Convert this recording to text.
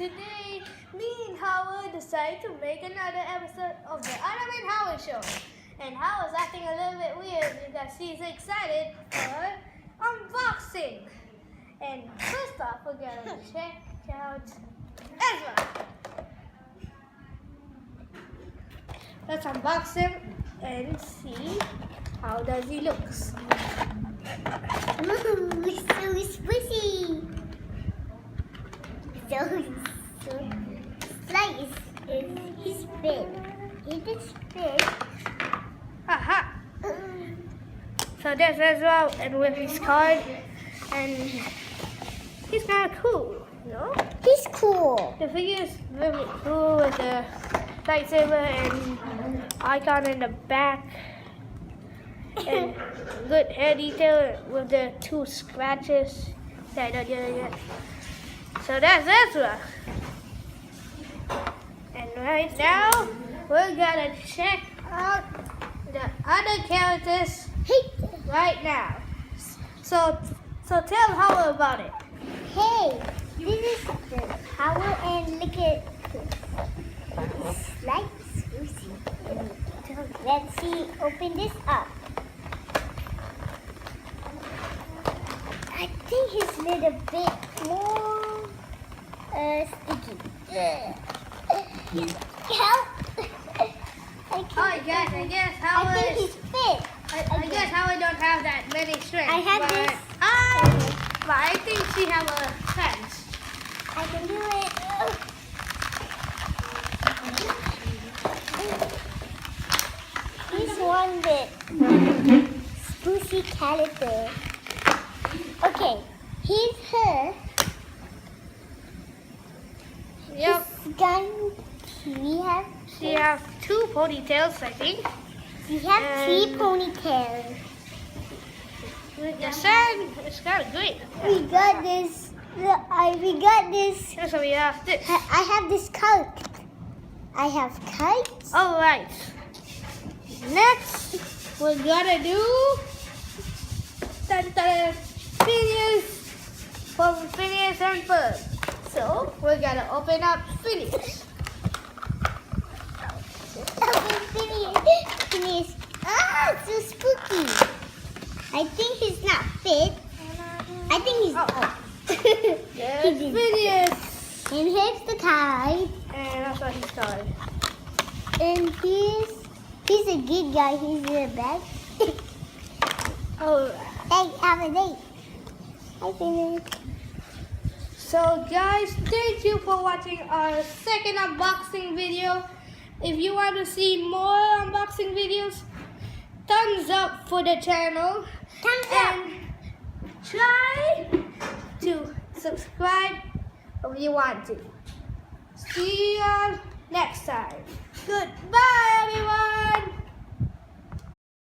today me and Howard decided to make another episode of the Adam and Howard Show. And Howard's acting a little bit weird because he's excited for unboxing. And first off, we're gonna check out Ezra. Let's unbox him and see how does he looks. Ooh, so squishy. So slice is his bed. It is bed. Aha! So there's Ezra and with his card, and he's kind of cool, you know? He's cool. The figure is really cool with the lightsaber and icon in the back, and good hair detail with the 2 scratches that I don't get yet. So that's Ezra. And right now, we're gonna check out the other characters right now. So tell Howard about it. Hey, this is the power and look at this. It's like Susie. Let's see, open this up. I think he's a little bit more sticky. Help! Oh, guys, I guess I Howard. think he's fit. I guess Howard don't have that many strength. I have but, this. But I think she have a chance. I can do it. He's one bit. Spooky caliper. Okay, here's her. Yep. His gun. She have 2 ponytails, I think. We have And 3 ponytails. With the sand, it's kind of great. We got this. We got this. So we have this. I have this kite. I have kites. All right. Next, we're gonna do Phineas from Phineas and Ferb. So we're gonna open up Phineas. Phineas. Ah, so spooky. I think he's not fit. I think he's up. There's Phineas. And here's the kite. And that's what he started. And he's a good guy. He's in the back. Oh. Hey, have a date. Hi, Phineas. So guys, thank you for watching our second unboxing video. If you want to see more unboxing videos, thumbs up for the channel. Thumbs up. And try to subscribe if you want to. See you next time. Goodbye, everyone.